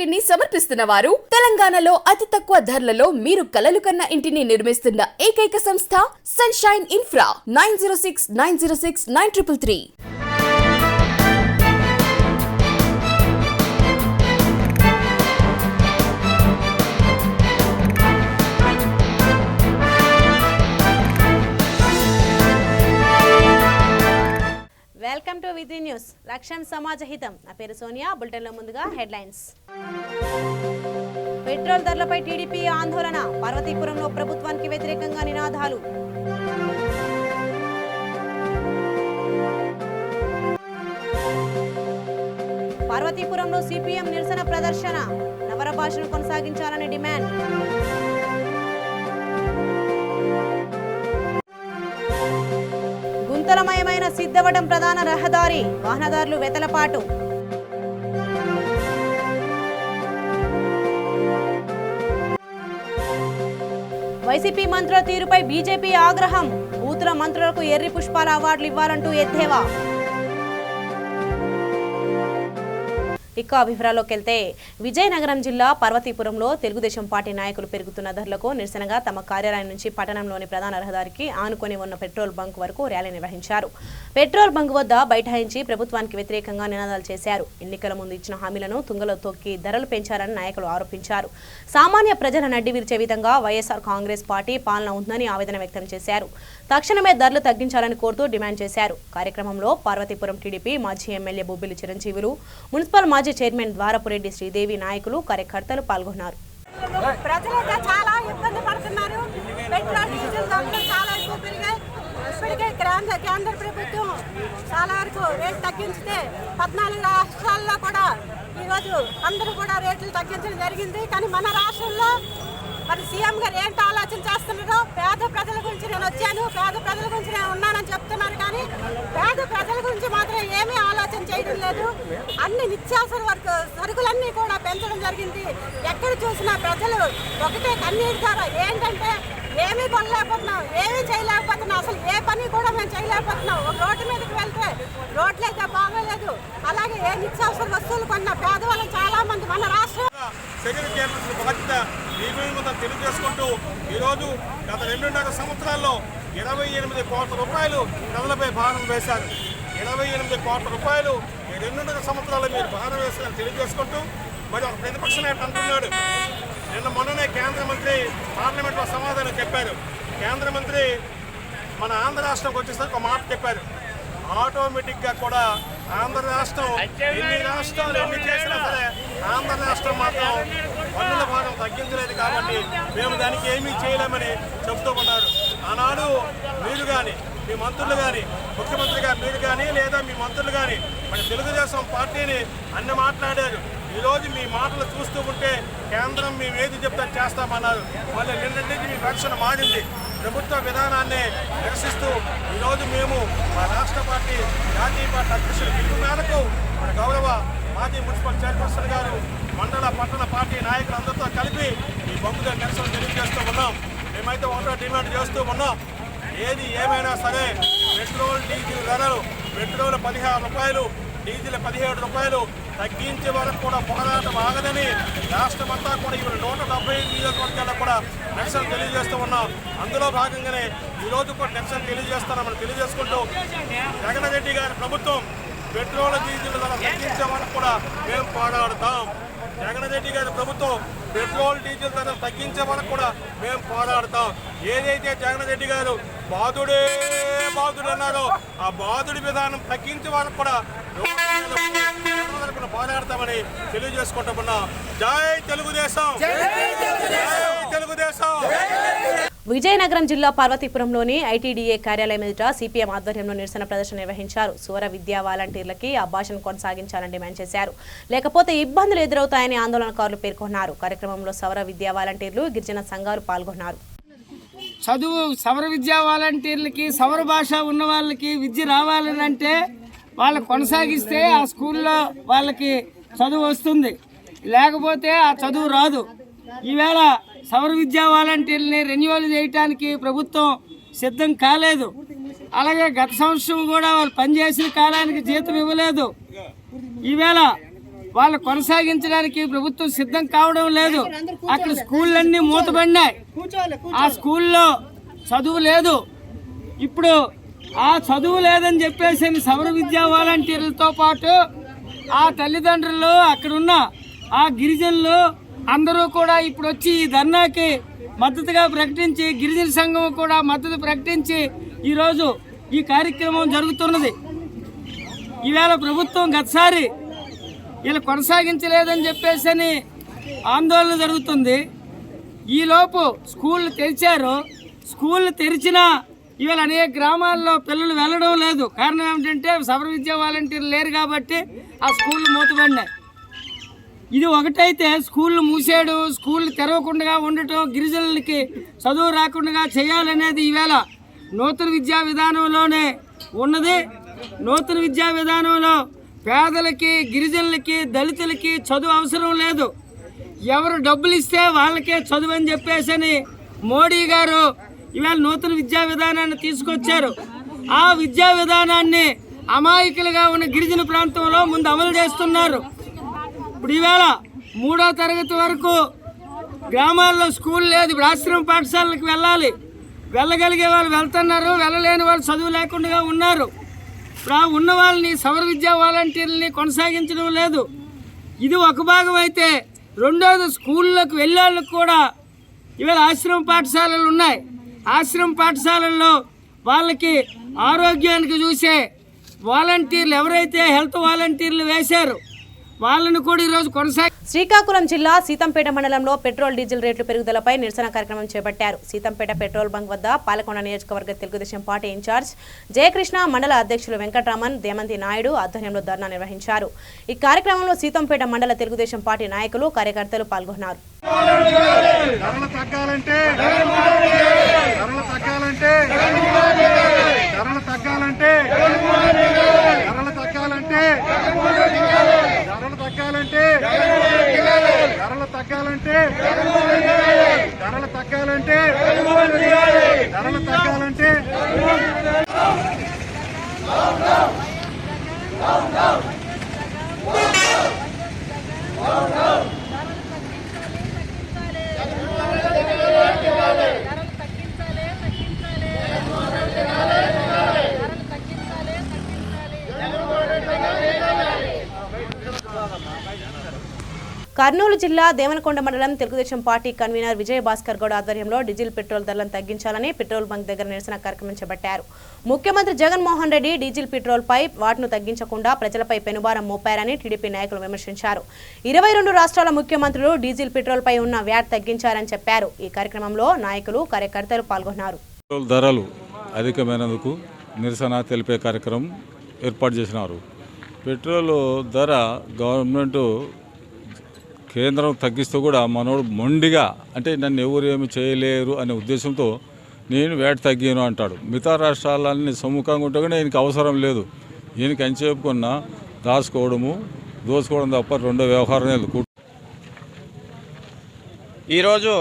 ఇంటిని సమర్పిస్తున్న వారు తెలంగాణలో అతి తక్కువ ధరలలో మీరు కలలు కన్న ఇంటిని నిర్మిస్తున్న ఏకైక సంస్థ సన్షైన్ ఇన్ఫ్రా 9069069333. వెల్కమ్ టు విధి న్యూస్. లక్ష్యం సమాజ హితం. నా పేరు సోనియా. బులెటిన్లో ముందుగా హెడ్లైన్స్. పెట్రోల్ ధరలపై టీడీపీ ఆందోళన. పార్వతీపురంలో ప్రభుత్వానికి వ్యతిరేకంగా నినాదాలు. పార్వతీపురంలో సిపిఎం నిరసన ప్రదర్శన. నవర భాషను కొనసాగించాలని డిమాండ్. గుంతలమయమైన సిద్ధవటం ప్రధాన రహదారి. వాహనదారులు వెతలపాటు. వైసీపీ మంత్రుల తీరుపై బీజేపీ ఆగ్రహం. బూతుల మంత్రులకు ఎర్రి పుష్పాల అవార్డులు ఇవ్వాలంటూ ఎద్దేవా. ఇక వివరాల్లోకి వెళ్తే, విజయనగరం జిల్లా పార్వతీపురంలో తెలుగుదేశం పార్టీ నాయకులు పెరుగుతున్న ధరలకు నిరసనగా తమ కార్యాలయం నుంచి పట్టణంలోని ప్రధాన రహదారికి ఆనుకొని ఉన్న పెట్రోల్ బంక్ వరకు ర్యాలీ నిర్వహించారు. పెట్రోల్ బంక్ వద్ద బైఠాయించి ప్రభుత్వానికి వ్యతిరేకంగా నినాదాలు చేశారు. ఎన్నికల ముందు ఇచ్చిన హామీలను తుంగలో తొక్కి ధరలు పెంచారని నాయకులు ఆరోపించారు. సామాన్య ప్రజల నడ్డి విరిచే విధంగా వైఎస్ఆర్ కాంగ్రెస్ పార్టీ పాలన ఉందని ఆవేదన వ్యక్తం చేశారు. తక్షణమే ధరలు తగ్గించాలని కోరుతూ డిమాండ్ చేశారు. కార్యక్రమంలో పార్వతీపురం టీడీపీ మాజీ ఎమ్మెల్యే బొబ్బిలి చిరంజీవులు, మున్సిపల్ మాజీ చైర్మన్ ద్వారపురెడ్డి శ్రీదేవి, నాయకులు, కార్యకర్తలు పాల్గొన్నారు. ప్రజలైతే చాలా ఇబ్బంది పడుతున్నారు. పెట్రోల్ డీజిల్ ధరలు చాలా ఎక్కువ పెరిగాయి. ఇప్పటికే కేంద్ర ప్రభుత్వం చాలా వరకు రేట్లు తగ్గించితే 14 రాష్ట్రాల్లో కూడా ఈరోజు అందరూ కూడా రేట్లు తగ్గించడం జరిగింది. కానీ మన రాష్ట్రంలో మరి సీఎం గారు ఏంటి ఆలోచన చేస్తున్నారో, పేద ప్రజల గురించి నేను వచ్చాను, పేద ప్రజల గురించి నేను ఉన్నానని చెప్తున్నారు. కానీ పేద ప్రజల గురించి మాత్రం ఏమీ ఆలోచన చేయడం లేదు. అన్ని నిత్యావసర సరుకులన్నీ కూడా పెంచడం జరిగింది. ఎక్కడ చూసినా ప్రజలు ఒకటే కన్నీరు ధర. ఏంటంటే ఏమీ కొనలేకపోతున్నాం, ఏమీ చేయలేకపోతున్నాం, అసలు ఏ పని కూడా మేము చేయలేకపోతున్నాం. ఒక రోడ్డు మీదకి వెళ్తే రోడ్లు అయితే బాగోలేదు. అలాగే ఏ నిత్యావసర వస్తువులు కొన్న పేదవాళ్ళం చాలా మంది మన రాష్ట్రం తెలియజేసుకుంటూ ఈరోజు గత 2.5 సంవత్సరాల్లో 28 కోట్ల రూపాయలు ప్రజలపై భారం వేశారు. 28 కోట్ల రూపాయలు 2.5 సంవత్సరాలు మీరు భారం వేశారని తెలియజేసుకుంటూ మరి ఒక ప్రతిపక్ష నేత అంటున్నాడు. నిన్న మొన్ననే కేంద్ర మంత్రి పార్లమెంట్లో సమాధానం చెప్పారు. కేంద్ర మంత్రి మన ఆంధ్ర రాష్ట్రంకి వచ్చేసరికి ఒక మాట చెప్పారు. ఆటోమేటిక్గా కూడా ఆంధ్ర రాష్ట్రం ఎన్ని రాష్ట్రాలు ఎన్ని చేసినా సరే ఆంధ్ర రాష్ట్రం మాత్రం పన్నుల భారం తగ్గించలేదు కాబట్టి మేము దానికి ఏమీ చేయలేమని చెప్తూ ఉన్నారు. ఆనాడు మీరు కానీ మీ మంత్రులు కానీ ముఖ్యమంత్రి గారు మీరు కానీ లేదా మీ మంత్రులు కానీ మన తెలుగుదేశం పార్టీని అన్ని మాట్లాడారు. ఈరోజు మీ మాటలు చూస్తూ ఉంటే కేంద్రం మేము ఏది చెప్తే చేస్తామన్నారు. మళ్ళీ నిన్నటి మీ రక్షణ మారింది. ప్రభుత్వ విధానాన్ని నిరసిస్తూ ఈరోజు మేము మా రాష్ట్ర పార్టీ జాతీయ పార్టీ అధ్యక్షుల పిలుపు మేరకు మన గౌరవ మాజీ మున్సిపల్ చైర్పర్సన్ గారు మండల పట్టణ పార్టీ నాయకులందరితో కలిపి ఈ బంకుగా నిరసన తెలియజేస్తూ ఉన్నాం. మేమైతే ఒకటో డిమాండ్ చేస్తూ ఉన్నాం. ఏది ఏమైనా సరే పెట్రోల్ డీజిల్ ధరలు, పెట్రోల్ 16 రూపాయలు, డీజిల్ 17 రూపాయలు తగ్గించే వరకు కూడా పోరాటం ఆగదని రాష్ట్రమంతా కూడా ఇవాళ 175 నియోజకవర్గాల్లో కూడా నిరసన తెలియజేస్తూ ఉన్నాం. అందులో భాగంగానే ఈరోజు కూడా నిరసన తెలియజేస్తున్నామని తెలియజేసుకుంటూ జగన్ రెడ్డి గారి ప్రభుత్వం పెట్రోల్ డీజిల్ ధర తగ్గించే వరకు కూడా మేము పోరాడతాం. జగన్ రెడ్డి గారి ప్రభుత్వం పెట్రోల్ డీజిల్ ధరలు తగ్గించే వరకు కూడా మేము పోరాడతాం. ఏదైతే జగన్ రెడ్డి గారు బాధుడే బాధుడు అన్నారో ఆ బాధుడి విధానం తగ్గించే వరకు కూడా పోరాడతామని తెలియజేసుకుంటున్నాం. జై తెలుగుదేశం, జై తెలుగుదేశం. విజయనగరం జిల్లా పార్వతీపురంలోని ఐటీడీఏ కార్యాలయం ఎదుట సిపిఎం ఆధ్వర్యంలో నిరసన ప్రదర్శన నిర్వహించారు. సువర విద్యా వాలంటీర్లకి ఆ భాషను కొనసాగించాలని డిమాండ్ చేశారు. లేకపోతే ఇబ్బందులు ఎదురవుతాయని ఆందోళనకారులు పేర్కొన్నారు. కార్యక్రమంలో సౌర విద్యా వాలంటీర్లు, గిరిజన సంఘాలు పాల్గొన్నారు. చదువు సౌర విద్యా వాలంటీర్లకి సౌర భాష ఉన్న వాళ్ళకి విద్య రావాలని అంటే వాళ్ళు కొనసాగిస్తే ఆ స్కూల్లో వాళ్ళకి చదువు వస్తుంది, లేకపోతే ఆ చదువు రాదు. ఈవేళ సౌర విద్యా వాలంటీర్లని రెన్యువల్ చేయడానికి ప్రభుత్వం సిద్ధం కాలేదు. అలాగే గత సంవత్సరం కూడా వాళ్ళు పనిచేసిన కాలానికి జీతం ఇవ్వలేదు. ఈవేళ వాళ్ళు కొనసాగించడానికి ప్రభుత్వం సిద్ధం కావడం లేదు. అక్కడ స్కూళ్ళన్నీ మూతపడినాయి. ఆ స్కూల్లో చదువు లేదు. ఇప్పుడు ఆ చదువు లేదని చెప్పేసి సౌర విద్యా వాలంటీర్లతో పాటు ఆ తల్లిదండ్రులు, అక్కడున్న ఆ గిరిజనులు అందరూ కూడా ఇప్పుడు వచ్చి ఈ ధర్నాకి మద్దతుగా ప్రకటించి, గిరిజన సంఘం కూడా మద్దతు ప్రకటించి ఈరోజు ఈ కార్యక్రమం జరుగుతున్నది. ఈవేళ ప్రభుత్వం గతసారి వీళ్ళు కొనసాగించలేదని చెప్పేసి ఆందోళన జరుగుతుంది. ఈలోపు స్కూళ్ళు తెరిచారు. స్కూళ్ళు తెరిచినా ఇవాళ అనేక గ్రామాల్లో పిల్లలు వెళ్ళడం లేదు. కారణం ఏమిటంటే సౌర విద్యా వాలంటీర్లు లేరు కాబట్టి ఆ స్కూళ్ళు మూతపడినాయి. ఇది ఒకటైతే స్కూళ్ళు మూసేయడం, స్కూళ్ళు తెరవకుండా ఉండటం, గిరిజనులకి చదువు రాకుండా చేయాలనేది ఈవేళ నూతన విద్యా విధానంలోనే ఉన్నది. నూతన విద్యా విధానంలో పేదలకి, గిరిజనులకి, దళితులకి చదువు అవసరం లేదు. ఎవరు డబ్బులు ఇస్తే వాళ్ళకే చదువు అని చెప్పేసి మోడీ గారు ఇవాళ నూతన విద్యా విధానాన్ని తీసుకొచ్చారు. ఆ విద్యా విధానాన్ని అమాయకులుగా ఉన్న గిరిజన ప్రాంతంలో ముందు అమలు చేస్తున్నారు. ఇప్పుడు ఈవేళ 3వ తరగతి వరకు గ్రామాల్లో స్కూల్ లేదు. ఇప్పుడు ఆశ్రమ పాఠశాలలకు వెళ్ళాలి. వెళ్ళగలిగే వాళ్ళు వెళ్తున్నారు, వెళ్ళలేని వాళ్ళు చదువు లేకుండా ఉన్నారు. ఇప్పుడు ఆ ఉన్న వాళ్ళని సౌర విద్యా వాలంటీర్లని కొనసాగించడం లేదు. ఇది ఒక భాగం అయితే, రెండోది స్కూళ్ళకు వెళ్ళేళ్ళకు కూడా ఇవాళ ఆశ్రమ పాఠశాలలు ఉన్నాయి. ఆశ్రమ పాఠశాలల్లో వాళ్ళకి ఆరోగ్యానికి చూసే వాలంటీర్లు ఎవరైతే హెల్త్ వాలంటీర్లు వేశారు వాళ్ళను కూడా ఈరోజు శ్రీకాకుళం జిల్లా సీతంపేట మండలంలో పెట్రోల్ డీజిల్ రేట్లు పెరుగుదలపై నిరసన కార్యక్రమం చేపట్టారు. సీతంపేట పెట్రోల్ బంక్ వద్ద పాలకొండ నియోజకవర్గ తెలుగుదేశం పార్టీ ఇన్ఛార్జ్ జయకృష్ణ, మండల అధ్యక్షులు వెంకటరామన్, దేమంతి నాయుడు ఆధ్వర్యంలో ధర్నా నిర్వహించారు. ఈ కార్యక్రమంలో సీతంపేట మండల తెలుగుదేశం పార్టీ నాయకులు, కార్యకర్తలు పాల్గొన్నారు. కర్నూలు జిల్లా దేవనకొండ మండలం తెలుగుదేశం పార్టీ కన్వీనర్ విజయభాస్కర్ గౌడ్ ఆధ్వర్యంలో డీజిల్ పెట్రోల్ ధరలను తగ్గించాలని పెట్రోల్ బంక్ దగ్గర నిరసన కార్యక్రమం చేపట్టారు. ముఖ్యమంత్రి జగన్మోహన్ రెడ్డి డీజిల్ పెట్రోల్ పై వాట్ను తగ్గించకుండా ప్రజలపై పెనుభారం మోపారని టీడీపీ నాయకులు విమర్శించారు. 22 రాష్ట్రాల ముఖ్యమంత్రులు డీజిల్ పెట్రోల్ పై ఉన్న వ్యాట్ తగ్గించారని చెప్పారు. ఈ కార్యక్రమంలో నాయకులు, కార్యకర్తలు పాల్గొన్నారు. ధరలు అధికమైనందుకు నిరసన తెలిపే కార్యక్రమం ఏర్పాటు చేసినారు. పెట్రోల్ ధర గవర్నమెంట్ కేంద్రం తగ్గిస్తూ కూడా మనోడు మొండిగా, అంటే నన్ను ఎవరు ఏమి చేయలేరు అనే ఉద్దేశంతో నేను వేట తగ్గాను అంటాడు. మిగతా రాష్ట్రాలన్నీ సమ్ముఖంగా ఉంటే కూడా ఈయనకి అవసరం లేదు. ఈయనకి అని చెప్పుకున్నా దాచుకోవడము, దోచుకోవడం తప్ప రెండో వ్యవహారం లేదు. ఈరోజు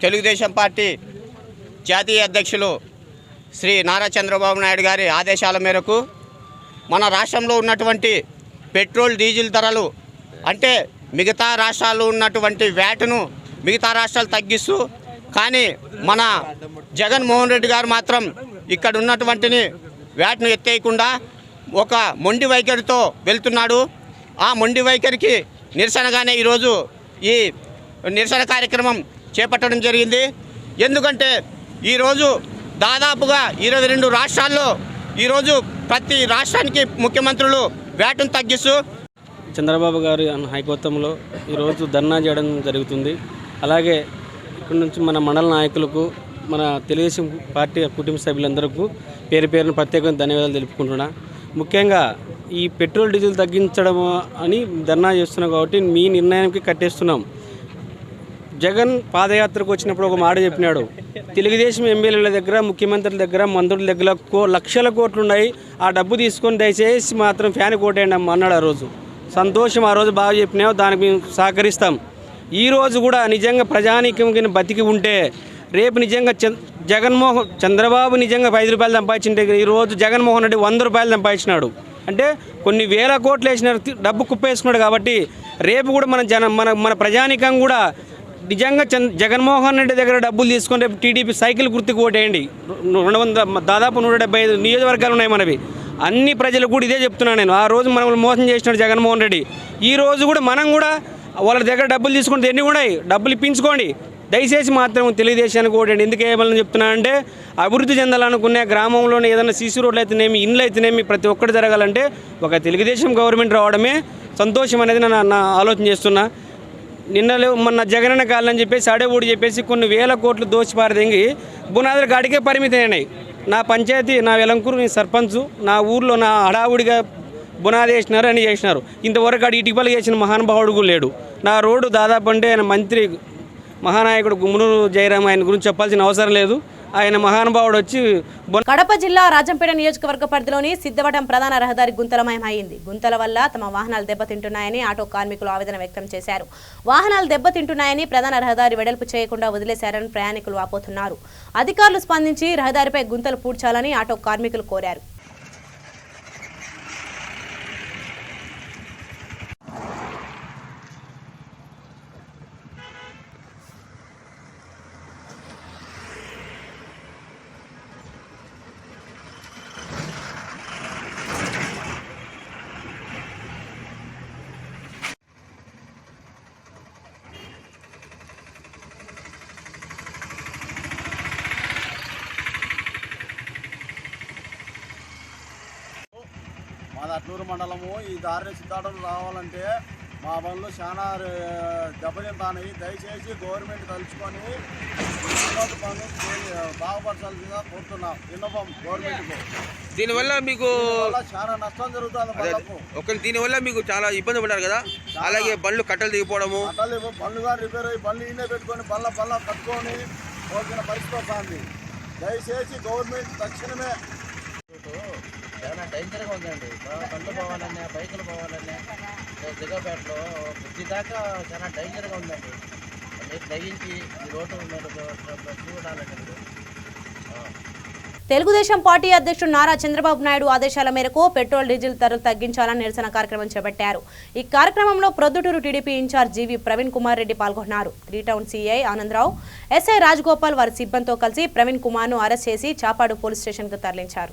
తెలుగుదేశం పార్టీ జాతీయ అధ్యక్షులు శ్రీ నారా చంద్రబాబు నాయుడు గారి ఆదేశాల మేరకు మన రాష్ట్రంలో ఉన్నటువంటి పెట్రోల్, డీజిల్ ధరలు అంటే మిగతా రాష్ట్రాల్లో ఉన్నటువంటి వ్యాట్ను మిగతా రాష్ట్రాలు తగ్గిస్తూ, కానీ మన జగన్మోహన్ రెడ్డి గారు మాత్రం ఇక్కడ ఉన్నటువంటిని వ్యాట్ను ఎత్తేయకుండా ఒక మొండి వైఖరితో వెళ్తున్నాడు. ఆ మొండి వైఖరికి నిరసనగానే ఈరోజు ఈ నిరసన కార్యక్రమం చేపట్టడం జరిగింది. ఎందుకంటే ఈరోజు దాదాపుగా 22 రాష్ట్రాల్లో ఈరోజు ప్రతి రాష్ట్రానికి ముఖ్యమంత్రులు వ్యాట్ను తగ్గిస్తూ చంద్రబాబు గారి హైకోత్తంలో ఈరోజు ధర్నా చేయడం జరుగుతుంది. అలాగే ఇక్కడి నుంచి మన మండల నాయకులకు, మన తెలుగుదేశం పార్టీ కుటుంబ సభ్యులందరికీ పేరు పేరును ప్రత్యేకంగా ధన్యవాదాలు తెలుపుకుంటున్నా. ముఖ్యంగా ఈ పెట్రోల్, డీజిల్ తగ్గించడం అని ధర్నా చేస్తున్నాం కాబట్టి మీ నిర్ణయానికి కట్టేస్తున్నాం. జగన్ పాదయాత్రకు వచ్చినప్పుడు ఒక మాట చెప్పినాడు, తెలుగుదేశం ఎమ్మెల్యేల దగ్గర, ముఖ్యమంత్రుల దగ్గర, మంత్రుల దగ్గర లక్షల కోట్లు ఉన్నాయి, ఆ డబ్బు తీసుకొని దయచేసి మాత్రం ఫ్యాన్ కోటేయండి అన్నాడు. ఆ రోజు సంతోషం, ఆ రోజు బాగా చెప్పినావు, దానికి మేము సహకరిస్తాం. ఈరోజు కూడా నిజంగా ప్రజానీకం బతికి ఉంటే రేపు నిజంగా చంద్రబాబు నిజంగా 5 రూపాయలు సంపాదించింటే ఈరోజు జగన్మోహన్ రెడ్డి 100 రూపాయలు సంపాదించినాడు. అంటే కొన్ని వేల కోట్లు వేసిన డబ్బు కుప్పేసుకున్నాడు. కాబట్టి రేపు కూడా మన ప్రజానికం కూడా నిజంగా జగన్మోహన్ రెడ్డి దగ్గర డబ్బులు తీసుకొని రేపు టీడీపీ సైకిల్ గుర్తుకు ఓటేయండి. దాదాపు 175 నియోజకవర్గాలు ఉన్నాయి మనవి. అన్ని ప్రజలు కూడా ఇదే చెప్తున్నాను నేను. ఆ రోజు మనం మోసం చేసినాడు జగన్మోహన్ రెడ్డి. ఈ రోజు కూడా మనం కూడా వాళ్ళ దగ్గర డబ్బులు తీసుకుంటే ఎన్ని కూడా డబ్బులు ఇప్పించుకోండి. దయచేసి మాత్రం తెలుగుదేశానికి ఓటండి. ఎందుకు ఏమని చెప్తున్నానంటే అభివృద్ధి చెందాలనుకునే గ్రామంలోనే ఏదైనా సీసీ రోడ్లు అయితేనేమి, ఇండ్లు అయితేనేమి ప్రతి ఒక్కటి జరగాలంటే ఒక తెలుగుదేశం గవర్నమెంట్ రావడమే సంతోషం అనేది నా ఆలోచన చేస్తున్నా. మొన్న జగనన్న కాలని చెప్పేసి అడేవుడు చెప్పేసి కొన్ని వేల కోట్లు దోచిపారదెంగి బునాదుల కాడికే పరిమితమైనాయి. నా పంచాయతీ, నా వెలంకూరు, నీ సర్పంచ్, నా ఊర్లో నా హడావుడిగా బునాది వేసినారు అని చేసినారు. ఇంతవరకు అడి ఇటీవల చేసిన మహానుభావుడు కూడా లేడు. నా రోడ్డు దాదాపు అంటే ఆయన మంత్రి మహానాయకుడు గుమ్మనూరు జయరాం, ఆయన గురించి చెప్పాల్సిన అవసరం లేదు. ఆయన మహానుభావుడు వచ్చి కడప జిల్లా రాజంపేట నియోజకవర్గ పరిధిలోని సిద్ధవటం ప్రధాన రహదారి గుంతలమయమైంది. గుంతల వల్ల తమ వాహనాలు దెబ్బతింటున్నాయని ఆటో కార్మికులు ఆవేదన వ్యక్తం చేశారు. వాహనాలు దెబ్బతింటున్నాయని ప్రధాన రహదారి వెడల్పు చేయకుండా వదిలేశారని ప్రయాణికులు వాపోతున్నారు. అధికారులు స్పందించి రహదారిపై గుంతలు పూడ్చాలని ఆటో కార్మికులు కోరారు. మాది అట్లూరు మండలము. ఈ దారి సిద్ధాటం రావాలంటే మా బండ్లు చాలా దెబ్బతింటాయి. దయచేసి గవర్నమెంట్ తలుచుకొని పనులు బాగుపరచాల్సిందిగా కోరుతున్నాం. విన్నపం గవర్నమెంట్కు. దీనివల్ల మీకు చాలా నష్టం జరుగుతుంది. దీనివల్ల మీకు చాలా ఇబ్బంది పడ్డారు కదా. అలాగే బండ్లు కట్టలు దిగిపోవడము, బండ్లుగా రిపేర్ అయ్యి బండ్లు ఈయనే పెట్టుకొని బల్ల కట్టుకొని పోతున్న పరిస్థితి వస్తుంది. దయచేసి గవర్నమెంట్ తక్షణమే. చాలా డేంజర్గా ఉందండి. బండ్లు పోవాలన్నా, బైకులు పోవాలన్నా దిగపేటలో బుద్ధి దాకా చాలా డేంజర్గా ఉందండి. మీరు దయించి ఈ రోడ్డు చూడాలండి. తెలుగుదేశం పార్టీ అధ్యక్షుడు నారా చంద్రబాబు నాయుడు ఆదేశాల మేరకు పెట్రోల్ డీజిల్ ధరలు తగ్గించాలని నిరసన కార్యక్రమం చేపట్టారు. ఈ కార్యక్రమంలో ప్రొద్దుటూరు టీడీపీ ఇన్ఛార్జ్ జీవి ప్రవీణ్ కుమార్ రెడ్డి పాల్గొన్నారు. 3 town CI Anandarao, SI Rajagopal వారి సిబ్బందితో కలిసి ప్రవీణ్ కుమార్ను అరెస్ట్ చేసి చాపాడు పోలీస్ స్టేషన్కు తరలించారు.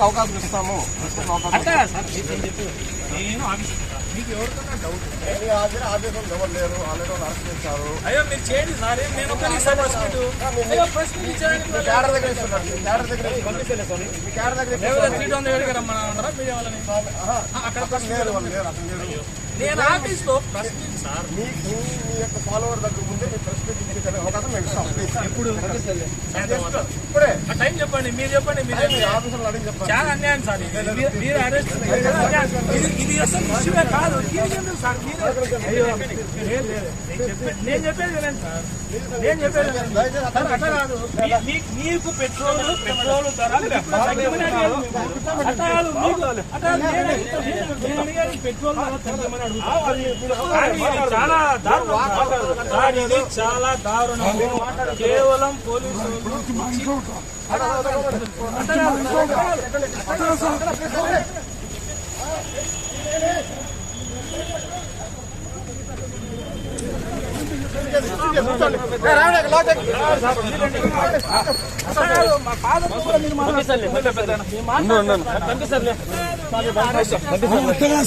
అవకాశం ఇస్తాము. మీకు ఎవరికన్నా డౌట్ ఆదేశం ఎవరు లేరు, ఆల్రెడీ అరెస్ట్ చేశారు. అయ్యో మీరు చేయండి సార్, నేను క్యాడర్ దగ్గర ఇస్తున్నారు. అక్కడ లేరు, నేను ఆఫీస్లో ప్రశ్నించి సార్ మీ యొక్క ఫాలోవర్ దగ్గర ముందే మీరు ప్రశ్నించే అవకాశం మేము ఇస్తాం. ఇప్పుడు ఇప్పుడే ఆ టైం చెప్పండి, మీరు చెప్పండి. మీరు ఆఫీసర్లు అడిగి చెప్పండి. చాలా అన్యాయం సార్. మీరు అరెస్ట్ ఇది అసలు ఇష్యూనే కాదు. సార్ నేను చెప్పేది వినండి సార్. నేను చెప్పేది అట్లా కాదు. మీకు పెట్రోల్ ధర పెట్రోల్ చాలా దారుణం. ఇది చాలా దారుణం. కేవలం పోలీసులు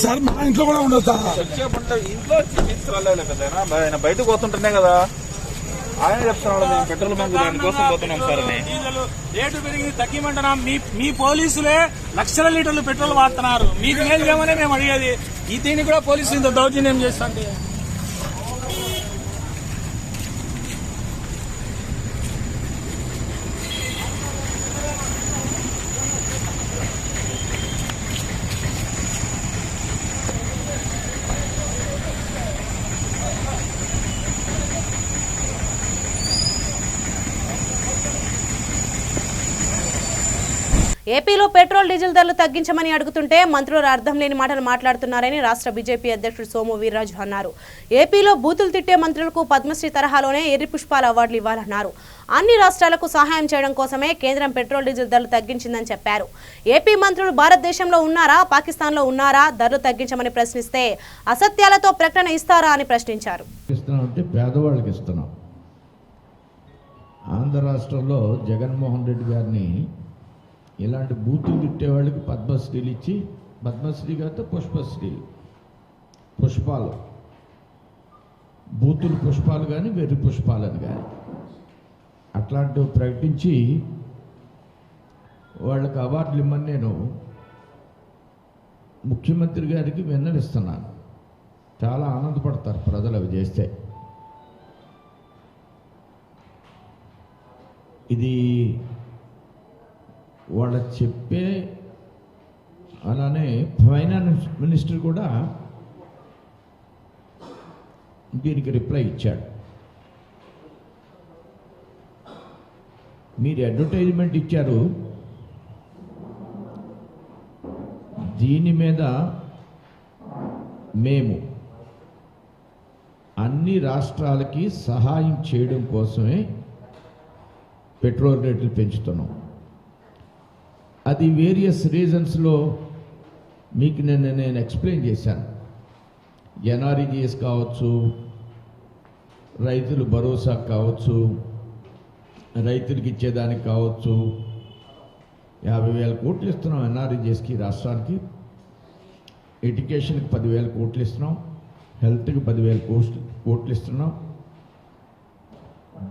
సార్ మా ఇంట్లో కూడా ఉండదు సార్. ఇంట్లో తీసుకురాలే పెద్ద ఆయన బయటకు వస్తుంటేనే కదా ఆయన చెప్తున్నాడు మేము పెట్రోల్ బంక్ దానికోసం పోతున్నాం సార్ అని. రేటు పెరిగింది తగ్గిమంటున్నాం. మీ పోలీసులే లక్షల లీటర్లు పెట్రోల్ వాడుతున్నారు. మీకు మేలు చేయమనే మేము అడిగేది. ఈ దీన్ని కూడా పోలీసులు ఇంత దౌర్జన్యం చేస్తుంటే ఏపీలో పెట్రోల్ డీజిల్ ధరలు తగ్గించమని అడుగుతుంటే మంత్రులు అర్థం లేని మాటలు మాట్లాడుతున్నారని రాష్ట్ర బీజేపీ అధ్యక్షుడు సోము వీర్రాజు అన్నారు. ఏపీలో బూతులు తిట్టే మంత్రులకు పద్మశ్రీ తరహాలోనే ఎర్రి పుష్పాల అవార్డులు ఇవ్వాలన్నారు. అన్ని రాష్ట్రాలకు సహాయం చేయడం కోసమే కేంద్రం పెట్రోల్ డీజిల్ ధరలు తగ్గించిందని చెప్పారు. ఏపీ మంత్రులు భారతదేశంలో ఉన్నారా, పాకిస్తాన్లో ఉన్నారా, ధరలు తగ్గించమని ప్రశ్నిస్తే అసత్యాలతో ప్రకటన ఇస్తారా అని ప్రశ్నించారు. పేదవాళ్ళకి ఇస్తున్నాం. ఆంధ్ర రాష్ట్రంలో జగన్మోహన్ రెడ్డి గారిని ఇలాంటి బూతులు తిట్టేవాళ్ళకి పద్మశ్రీలు ఇచ్చి, పద్మశ్రీ కాదు పుష్పశ్రీ, పుష్పాలు, బూతులు పుష్పాలు కానీ వెర్రి పుష్పాలని కానీ అట్లాంటివి ప్రకటించి వాళ్ళకి అవార్డులు ఇమ్మని నేను ముఖ్యమంత్రి గారికి విన్నవిస్తున్నాను. చాలా ఆనందపడతారు ప్రజలు అవి చేస్తే. ఇది వాళ్ళ చెప్పే, అలానే ఫైనాన్స్ మినిస్టర్ కూడా దీనికి రిప్లై ఇచ్చాడు. మీరు అడ్వర్టైజ్మెంట్ ఇచ్చారు, దీని మీద మేము అన్ని రాష్ట్రాలకి సహాయం చేయడం కోసమే పెట్రోల్ రేట్లు పెంచుతున్నాం. అది వేరియస్ రీజన్స్లో మీకు నేను ఎక్స్ప్లెయిన్ చేశాను. ఎన్ఆర్ఈజీఎస్ కావచ్చు, రైతులు భరోసా కావచ్చు, రైతులకి ఇచ్చేదానికి కావచ్చు. 50,000 కోట్లు ఇస్తున్నాం ఎన్ఆర్ఈజీఎస్కి, రాష్ట్రానికి. ఎడ్యుకేషన్కి 10,000 కోట్లు ఇస్తున్నాం, హెల్త్కి 10,000 కోట్లు ఇస్తున్నాం.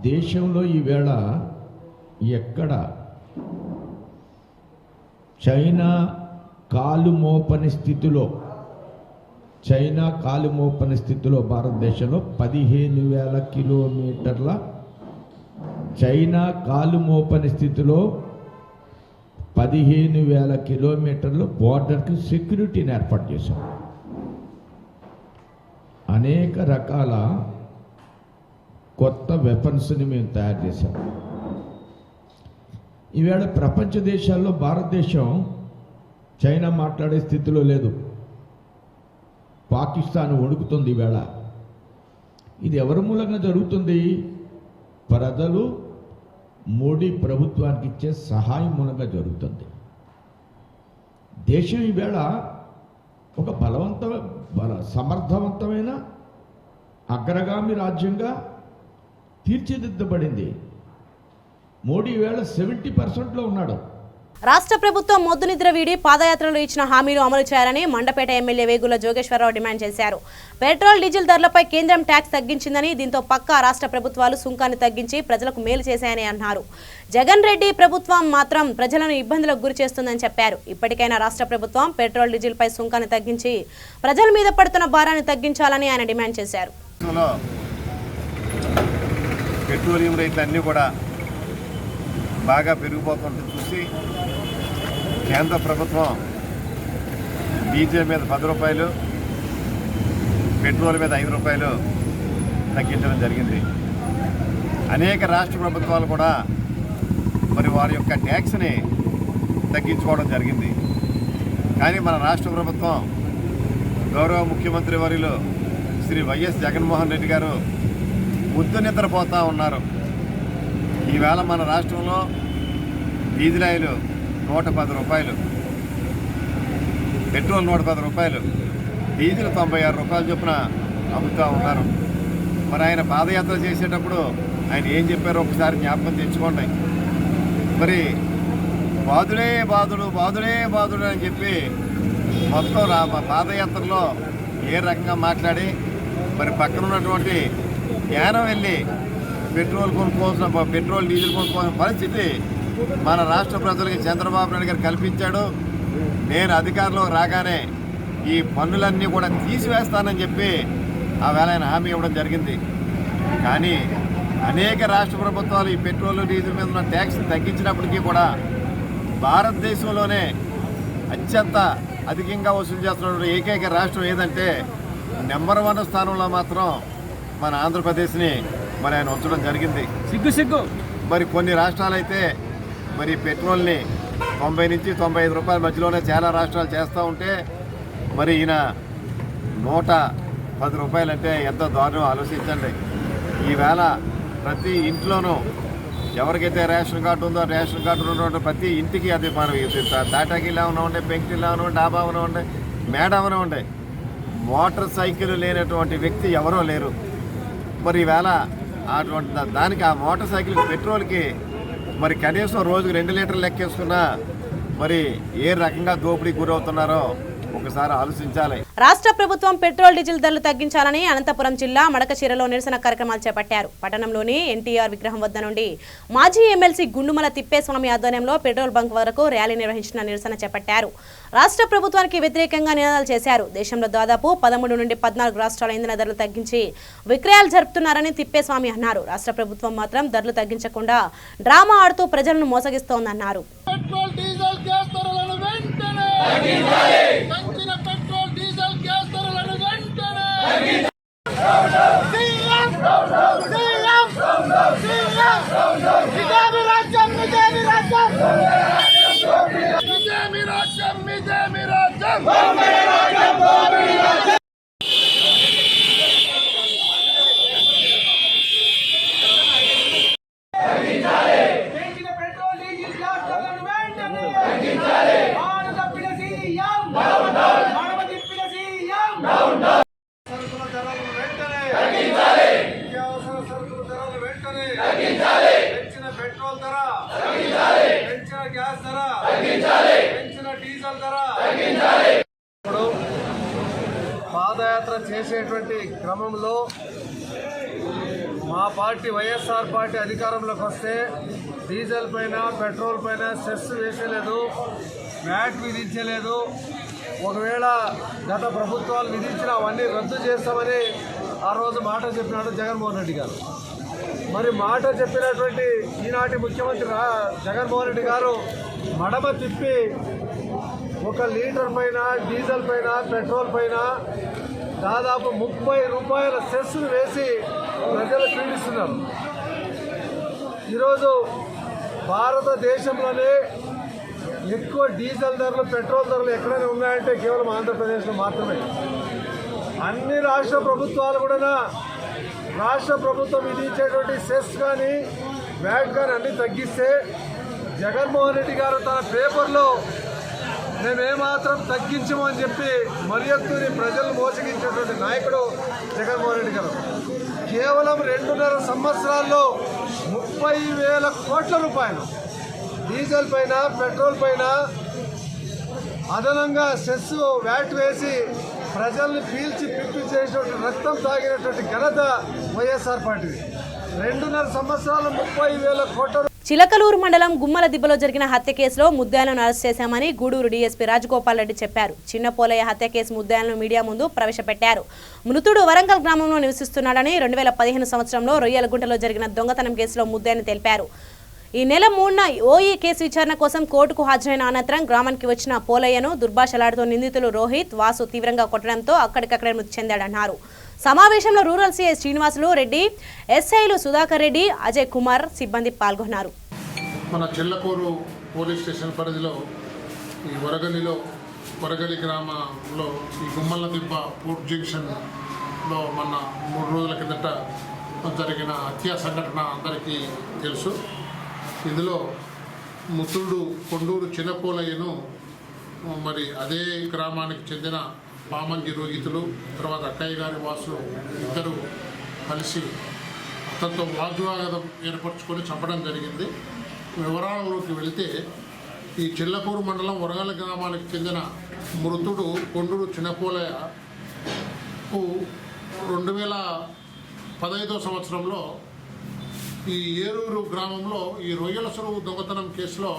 దేశంలో ఈవేళ ఎక్కడ చైనా కాలు మోపని స్థితిలో భారతదేశంలో 15,000 కిలోమీటర్ల చైనా కాలు మోపని స్థితిలో 15,000 కిలోమీటర్లు బోర్డర్కి సెక్యూరిటీని ఏర్పాటు చేశాం. అనేక రకాల కొత్త వెపన్స్ని మేము తయారు చేశాం. ఈవేళ ప్రపంచ దేశాల్లో భారతదేశం చైనా మాట్లాడే స్థితిలో లేదు. పాకిస్తాన్ వణుకుతుంది ఈవేళ. ఇది ఎవరి మూలంగా జరుగుతుంది? ప్రజలు మోడీ ప్రభుత్వానికి ఇచ్చే సహాయం మూలంగా జరుగుతుంది. దేశం ఈవేళ ఒక సమర్థవంతమైన అగ్రగామి రాజ్యంగా తీర్చిదిద్దబడింది. మోడీ వేళ 70% ఉన్నాడు. రాష్ట్ర ప్రభుత్వం మొద్దు నిద్ర వీడి పాదయాత్రలో ఇచ్చిన హామీలు అమలు చేయాలని మండపేట ఎమ్మెల్యే వేగుల జోగేశ్వరరావు డిమాండ్ చేశారు. పెట్రోల్ డీజిల్ ధరలపై కేంద్రం ట్యాక్స్ తగ్గించిందని, దీంతో పక్కా రాష్ట్ర ప్రభుత్వాలు సుంకాన్ని తగ్గించి ప్రజలకు మేలు చేశాయని అన్నారు. జగన్ రెడ్డి ప్రభుత్వం మాత్రం ప్రజలను ఇబ్బందులకు గురి చేస్తుందని చెప్పారు. ఇప్పటికైనా రాష్ట్ర ప్రభుత్వం పెట్రోల్ డీజిల్ పై సుంకాన్ని తగ్గించి ప్రజల మీద పడుతున్న భారాన్ని తగ్గించాలని ఆయన డిమాండ్ చేశారు. పెట్రోలియం రేట్లన్నీ కూడా బాగా పెరిగిపోతుంటే చూసి కేంద్ర ప్రభుత్వం డీజిల్ మీద 10 రూపాయలు, పెట్రోల్ మీద 5 రూపాయలు తగ్గించడం జరిగింది. అనేక రాష్ట్ర ప్రభుత్వాలు కూడా మరి వారి యొక్క ట్యాక్స్ని తగ్గించుకోవడం జరిగింది. కానీ మన రాష్ట్ర ప్రభుత్వం గౌరవ ముఖ్యమంత్రి వర్యులు శ్రీ వైఎస్ జగన్మోహన్ రెడ్డి గారు ముద్దు నిద్రపోతూ ఉన్నారు. ఈవేళ మన రాష్ట్రంలో డీజిల్ ఆయిల్ 110 రూపాయలు, పెట్రోల్ 110 రూపాయలు, డీజిల్ 96 రూపాయలు చొప్పున అమ్ముతూ ఉన్నారు. మరి ఆయన పాదయాత్ర చేసేటప్పుడు ఆయన ఏం చెప్పారో ఒకసారి జ్ఞాపకం తెచ్చుకోండి. మరి బాధుడే బాధుడు అని చెప్పి మొత్తం పాదయాత్రలో ఏ రకంగా మాట్లాడి మరి పక్కన ఉన్నటువంటి జ్ఞానం వెళ్ళి పెట్రోల్ డీజిల్ కొనుక్కోవాల్సిన పరిస్థితి మన రాష్ట్ర ప్రజలకి చంద్రబాబు నాయుడు గారు కల్పించాడు. నేను అధికారంలోకి రాగానే ఈ పన్నులన్నీ కూడా తీసివేస్తానని చెప్పి ఆ వేళ ఆయన హామీ ఇవ్వడం జరిగింది. కానీ అనేక రాష్ట్ర ప్రభుత్వాలు ఈ పెట్రోల్ డీజిల్ మీద ఉన్న ట్యాక్స్ తగ్గించినప్పటికీ కూడా భారతదేశంలోనే అత్యంత అధికంగా వసూలు చేస్తున్న ఏకైక రాష్ట్రం ఏదంటే నెంబర్ 1 స్థానంలో మాత్రం మన ఆంధ్రప్రదేశ్ని మరి ఆయన ఉంచడం జరిగింది. సిగ్గు మరి కొన్ని రాష్ట్రాలు అయితే మరి పెట్రోల్ని 90 నుంచి 95 రూపాయల మధ్యలోనే చాలా రాష్ట్రాలు చేస్తూ ఉంటే మరి ఈయన 110 రూపాయలంటే ఎంత దారుణం ఆలోచించండి. ఈవేళ ప్రతి ఇంట్లోనూ ఎవరికైతే రేషన్ కార్డు ఉందో రేషన్ కార్డు ఉన్నటువంటి ప్రతి ఇంటికి అది మనం తాటాకిలా ఉన్నామండి, పెంకిలా ఉన్నాం, డాబా ఉన్నామండి, మేడ ఉన్నామండి, మోటార్ సైకిల్ లేనటువంటి వ్యక్తి ఎవరో లేరు. మరి ఈవేళ అటువంటి దానికి ఆ మోటార్ సైకిల్ పెట్రోల్కి మరి కనీసం రోజుకు 2 లీటర్లు లెక్కేసుకున్నా మరి ఏ రకంగా దోపిడీకి గురవుతున్నారో ఒకసారి ఆలోచించాలి. రాష్ట్ర ప్రభుత్వం పెట్రోల్ డీజిల్ ధరలు తగ్గించాలని అనంతపురం జిల్లా మడకశిరలో నిరసన కార్యక్రమాలు చేపట్టారు. పట్టణంలోని ఎన్టీఆర్ విగ్రహం వద్ద నుండి మాజీ ఎమ్మెల్సీ గుండుమల తిప్పేస్వామి ఆధ్వర్యంలో పెట్రోల్ బంక్ వరకు ర్యాలీ నిర్వహించిన నిరసన చేపట్టారు. రాష్ట్ర ప్రభుత్వానికి వ్యతిరేకంగా నినాదాలు చేశారు. దేశంలో దాదాపు 13 నుండి 14 రాష్ట్రాల ఇంధన ధరలు తగ్గించి విక్రయాలు జరుపుతున్నారని తిప్పేస్వామి అన్నారు. రాష్ట్ర ప్రభుత్వం మాత్రం ధరలు తగ్గించకుండా డ్రామా ఆడుతూ ప్రజలను మోసగిస్తోందన్నారు. పాదయాత్ర చేసేటువంటి క్రమంలో మా పార్టీ వైఎస్ఆర్ పార్టీ అధికారంలోకి వస్తే డీజిల్ పైన పెట్రోల్ పైన సెస్ వేసలేదు, వ్యాట్ విధించలేదు. ఒకవేళ గత ప్రభుత్వాలు విధించిన అవన్నీ రద్దు చేస్తామని ఆ రోజు మాట చెప్పినాడు జగన్మోహన్ రెడ్డి గారు. మరి మాట చెప్పినటువంటి ఈనాటి ముఖ్యమంత్రి జగన్మోహన్ రెడ్డి గారు మడమ తిప్పి 1 లీటర్ పైన డీజిల్ పైన పెట్రోల్ పైన దాదాపు 30 రూపాయల సెస్సులు వేసి ప్రజలు పీడిస్తున్నారు. ఈరోజు భారతదేశంలోనే ఎక్కువ డీజిల్ ధరలు పెట్రోల్ ధరలు ఎక్కడైనా ఉన్నాయంటే కేవలం ఆంధ్రప్రదేశ్లో మాత్రమే. అన్ని రాష్ట్ర ప్రభుత్వాలు కూడా రాష్ట్ర ప్రభుత్వం విధించేటువంటి సెస్ కానీ వ్యాట్ కానీ అన్నీ తగ్గిస్తే జగన్మోహన్ రెడ్డి గారు తన పేపర్లో మేమేమాత్రం తగ్గించము అని చెప్పి మరియత్తుని ప్రజలను మోసగించేటువంటి నాయకుడు జగన్మోహన్ రెడ్డి గారు. కేవలం 2.5 సంవత్సరాల్లో 30,000 కోట్ల రూపాయలు డీజిల్ పైన పెట్రోల్ పైన అదనంగా సెస్ వ్యాట్ వేసి ప్రజల్ని పీల్చి పిప్పి చేసినటువంటి రక్తం తాగినటువంటి ఘనత వైఎస్ఆర్ పార్టీది. 2.5 సంవత్సరాలు 30,000 కోట్ల. చిలకలూరు మండలం గుమ్మల దిబ్బలో జరిగిన హత్య కేసులో ముద్దాయిలను అరెస్ట్ చేశామని గూడూరు డీఎస్పీ రాజగోపాల్ రెడ్డి చెప్పారు. చిన్న పోలయ్య హత్య కేసు ముద్దాయిలను మీడియా ముందు ప్రవేశపెట్టారు. మృతుడు వరంగల్ గ్రామంలో నివసిస్తున్నాడని 2015 సంవత్సరంలో రొయ్యలగుంటలో జరిగిన దొంగతనం కేసులో ముద్దాయిని తెలిపారు. ఈ నెల 3న ఓఈ కేసు విచారణ కోసం కోర్టుకు హాజరైన అనంతరం గ్రామానికి వచ్చిన పోలయ్యను దుర్భాషలాడుతూ నిందితులు రోహిత్, వాసు తీవ్రంగా కొట్టడంతో అక్కడికక్కడే మృతి చెందాడన్నారు. సమావేశంలో రూరల్ సిఐ శ్రీనివాసులు రెడ్డి, ఎస్ఐలు సుధాకర్ రెడ్డి, అజయ్ కుమార్ సిబ్బంది పాల్గొన్నారు. మన చిల్లకూరు పోలీస్ స్టేషన్ పరిధిలో ఈ వరగలి గ్రామంలో ఈ గుమ్మల దిబ్బ పోర్ట్ జంక్షన్లో మన 3 రోజుల కిందట జరిగిన హత్యా సంఘటన అందరికీ తెలుసు. ఇందులో ముత్తుడు కొండూరు చిన్నపోలయ్యను మరి అదే గ్రామానికి చెందిన పామంగి రోహితులు, తర్వాత అక్కయ్య గారి వాసులు ఇద్దరు కలిసి అతనితో వాగ్వాదం ఏర్పరచుకొని చంపడం జరిగింది. వివరాలలోకి వెళితే ఈ చిల్లకూరు మండలం వరగల గ్రామానికి చెందిన మృతుడు కొండూరు చిన్నపోలయ్యకు 2015 సంవత్సరంలో ఈ ఏరూరు గ్రామంలో ఈ రొయ్యల చెరువు దొంగతనం కేసులో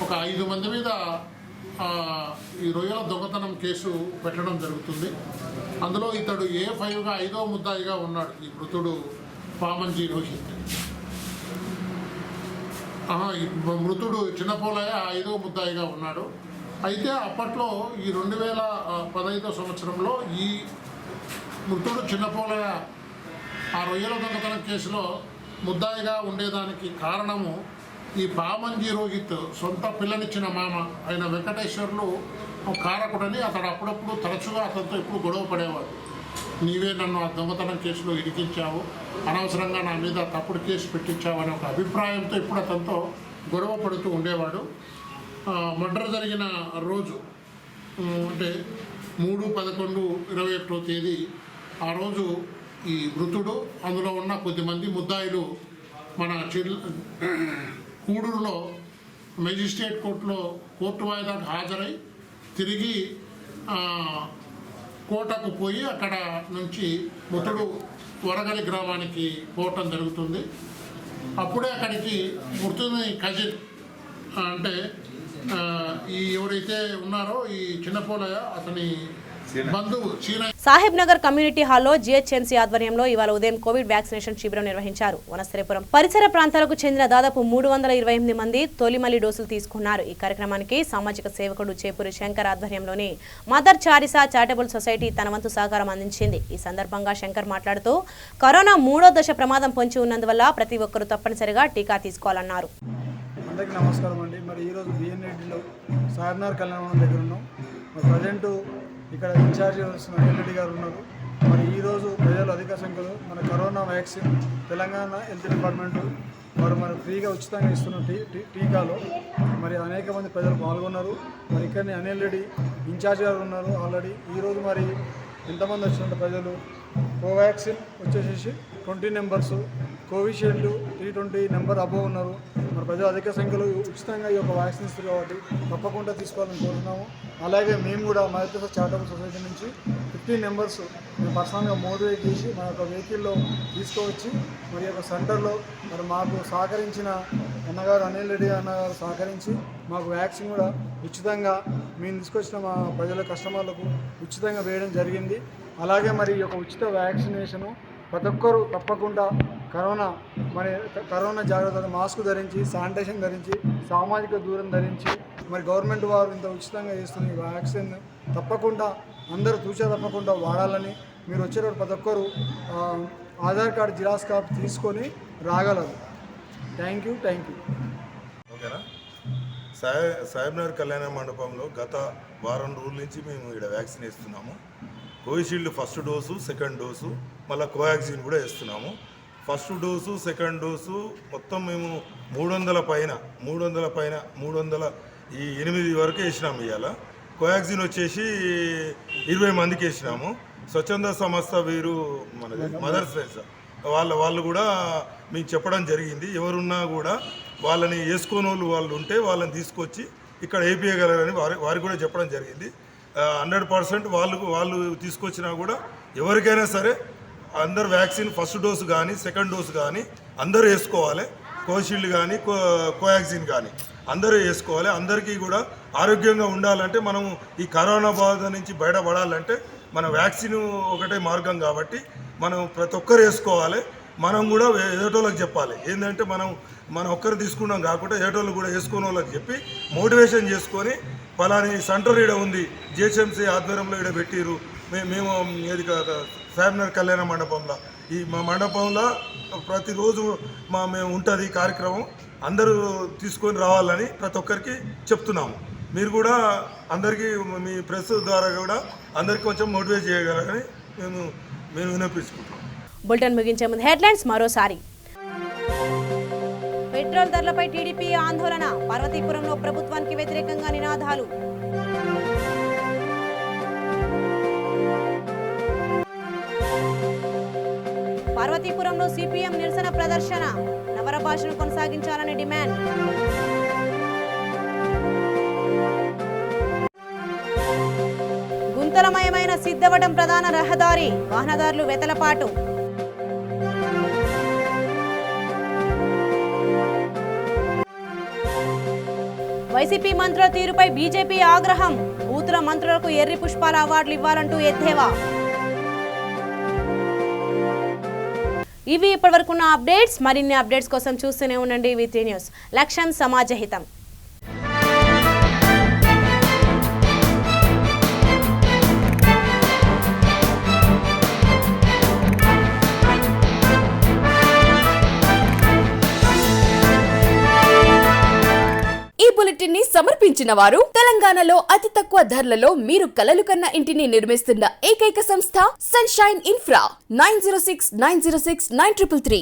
ఒక 5 మంది మీద ఈ రొయ్యల దొంగతనం కేసు పెట్టడం జరుగుతుంది. అందులో ఇతడు A5గా 5వ ముద్దాయిగా ఉన్నాడు. ఈ మృతుడు పామంజీ రోహిత్. మృతుడు చిన్నపోలయ్య 5వ ముద్దాయిగా ఉన్నాడు. అయితే అప్పట్లో ఈ 2015 సంవత్సరంలో ఈ మృతుడు చిన్నపోలయ్య ఆ రొయ్యల దొంగతనం కేసులో ముద్దాయిగా ఉండేదానికి కారణము ఈ పామంజీ రోహిత్ సొంత పిల్లనిచ్చిన మామ అయిన వెంకటేశ్వర్లు కారకుడని అతడు అప్పుడప్పుడు తరచుగా అతనితో ఎప్పుడు గొడవ పడేవాడు. నీవే నన్ను ఆ దొంగతనం కేసులో ఇరికించావు, అనవసరంగా నా మీద తప్పుడు కేసు పెట్టించావు అనే ఒక అభిప్రాయంతో ఇప్పుడు అతనితో గొడవ పడుతూ ఉండేవాడు. మర్డర్ జరిగిన రోజు అంటే 3/11/21 తేదీ ఆ రోజు ఈ మృతుడు అందులో ఉన్న కొద్దిమంది ముద్దాయిలు మన కూడూరులో మెజిస్ట్రేట్ కోర్టులో కోర్టు వాయిదాకు హాజరై తిరిగి కోటకు పోయి అక్కడ నుంచి మృతుడు వరగలి గ్రామానికి పోవటం జరుగుతుంది. అప్పుడే అక్కడికి మృతుని కజిన్ అంటే ఈ ఎవరైతే ఉన్నారో ఈ చిన్నపోలయ్య అతని బంధువు సాహెబ్ నగర్ కమ్యూనిటీ హాల్లో జిహెచ్ఎంసీ ఆధ్వర్యంలో ఇవాళ ఉదయం కోవిడ్ వ్యాక్సినేషన్ శిబిరం నిర్వహించారు. వనస్థలిపురం పరిసర ప్రాంతాలకు చెందిన దాదాపు 328 మంది తొలిమలి డోసులు తీసుకున్నారు. ఈ కార్యక్రమానికి సామాజిక సేవకుడు చేపూరి శంకర్ ఆధ్వర్యంలోని మదర్ చారిసా చారిటబుల్ సొసైటీ తన వంతు సహకారం అందించింది. ఈ సందర్భంగా శంకర్ మాట్లాడుతూ కరోనా 3వ దశ ప్రమాదం పొంచి ఉన్నందువల్ల ప్రతి ఒక్కరూ తప్పనిసరిగా టీకా తీసుకోవాలన్నారు. అందరికీ నమస్కారం అండి. మరి ఈరోజు బిఎన్ఐడిలో సాహెబ్ నగర్ కళ్యాణం దగ్గర ఉన్నాం. మరి ప్రజెంట్ ఇక్కడ ఇన్ఛార్జ్ రెడ్డి గారు ఉన్నారు. మరి ఈరోజు ప్రజలు అధిక సంఖ్యలో మన corona vaccine Telangana health department మరి ఫ్రీగా ఉచితంగా ఇస్తున్న టీకాలో మరి అనేక మంది ప్రజలు పాల్గొన్నారు. మరి ఇక్కడనే అనిల్ రెడ్డి ఇన్ఛార్జ్ గారు ఉన్నారు ఆల్రెడీ. ఈరోజు మరి ఎంతమంది వచ్చినట్టు ప్రజలు కోవాక్సిన్ వచ్చేసేసి 20 నెంబర్స్, కోవిషీల్డ్ 320 నెంబర్ అబోవ్ ఉన్నారు. మరి ప్రజలు అధిక సంఖ్యలో ఉచితంగా ఈ యొక్క వ్యాక్సిన్ ఇస్తారు కాబట్టి తప్పకుండా తీసుకోవాలని కోరుతున్నాము. అలాగే మేము కూడా మదర్ చారిటబుల్ సొసైటీ నుంచి 15 నెంబర్స్ మేము పర్సనల్గా మోటివేట్ చేసి మన యొక్క వెహికల్లో తీసుకువచ్చి మరి యొక్క సెంటర్లో మరి మాకు సహకరించిన అన్నగారు అనిల్ రెడ్డి అన్నగారు సహకరించి మాకు వ్యాక్సిన్ కూడా ఉచితంగా మేము తీసుకొచ్చిన మా ప్రజల కస్టమర్లకు ఉచితంగా వేయడం జరిగింది. అలాగే మరి ఈ యొక్క ఉచిత వ్యాక్సినేషను ప్రతి ఒక్కరూ తప్పకుండా కరోనా జాగ్రత్తలు మాస్క్ ధరించి, శానిటైజేషన్ ధరించి, సామాజిక దూరం ధరించి మరి గవర్నమెంట్ వారు ఇంత ఉచితంగా చేస్తున్న ఈ వ్యాక్సిన్ తప్పకుండా అందరూ తూచా తప్పకుండా వాడాలని, మీరు వచ్చేటప్పుడు ప్రతి ఒక్కరు ఆధార్ కార్డు జిరాక్స్ కాపీ తీసుకొని రాగలరు. Thank you. ఓకేనా. సాహెబ్ నగర్ కళ్యాణ మండపంలో గత వారం రోజుల నుంచి మేము ఇక్కడ వ్యాక్సిన్ ఇస్తున్నాము. Covishield first dose, second dose, మళ్ళీ కోవాక్సిన్ కూడా ఇస్తున్నాము. ఫస్ట్ డోసు, సెకండ్ డోసు మొత్తం మేము 300 పైన 308 వరకు వేసినాము. ఇవాళ కోవాక్సిన్ వచ్చేసి 20 మందికి వేసినాము. స్వచ్ఛంద సంస్థ వీరు మనది మదర్స్ వాళ్ళు కూడా మీకు చెప్పడం జరిగింది. ఎవరున్నా కూడా వాళ్ళని వేసుకోని వాళ్ళు ఉంటే వాళ్ళని తీసుకొచ్చి ఇక్కడ వేయించగలరని వారికి కూడా చెప్పడం జరిగింది. 100% వాళ్ళు తీసుకొచ్చినా కూడా ఎవరికైనా సరే అందరు వ్యాక్సిన్ ఫస్ట్ డోసు కానీ సెకండ్ డోసు కానీ అందరూ వేసుకోవాలి. కోవిషీల్డ్ కానీ కోవాక్సిన్ కానీ అందరూ వేసుకోవాలి. అందరికీ కూడా ఆరోగ్యంగా ఉండాలంటే మనం ఈ కరోనా బాధ నుంచి బయటపడాలంటే మన వ్యాక్సిన్ ఒకటే మార్గం కాబట్టి మనం ప్రతి ఒక్కరు వేసుకోవాలి. మనం కూడా ఎదటోళ్ళకి చెప్పాలి. ఏంటంటే మనం ఒక్కరు తీసుకున్నాం కాకుండా ఎదటోళ్ళు కూడా వేసుకునే వాళ్ళకి చెప్పి మోటివేషన్ చేసుకొని ఫలాని సెంటర్ ఈడ ఉంది, జిహెచ్ఎంసీ ఆధ్వర్యంలో ఈడ పెట్టిరు, మేము ఏది సాహెబ్ నగర్ కళ్యాణ మండపంలో ఈ మా మండపంలో ప్రతిరోజు మేము ఉంటుంది కార్యక్రమం, అందరూ తీసుకొని రావాలని ప్రతి ఒక్కరికి చెప్తున్నాము. మీరు కూడా అందరికీ మీ ప్రెస్ ద్వారా కూడా అందరికీ కొంచెం మోటివేట్ చేయగలరని మేము వినిపించుకుంటున్నాం. బులెటిన్ ముగించే ముందు హెడ్లైన్స్ మరోసారి. పెట్రోల్ ధరలపై టీడీపీ ఆందోళన, పార్వతీపురంలో ప్రభుత్వానికి వ్యతిరేకంగా నినాదాలు. పార్వతీపురంలో సిపిఎం నిరసన ప్రదర్శన, నవర భాషను కొనసాగించాలని డిమాండ్. గుంతలమయమైన సిద్ధవటం ప్రధాన రహదారి, వాహనదారులు వెతలపాటు. వైసీపీ మంత్రుల తీరుపై బీజేపీ ఆగ్రహం. బూతుల మంత్రులకు ఎర్రి పుష్పాల అవార్డులు ఇవ్వాలంటూ ఎద్దేవా. ఇవి ఇప్పటివరకున్న అప్డేట్స్. మరిన్ని అప్డేట్స్ కోసం చూస్తూనే ఉండండి V3 న్యూస్. లక్ష్యం సమాజహితం. ఈ బులెటిన్ ని సమర్పించిన వారు తెలంగాణలో అతి తక్కువ ధరలలో మీరు కలలు కన్న ఇంటిని నిర్మిస్తున్న ఏకైక సంస్థ సన్షైన్ ఇన్ఫ్రా 9069069333.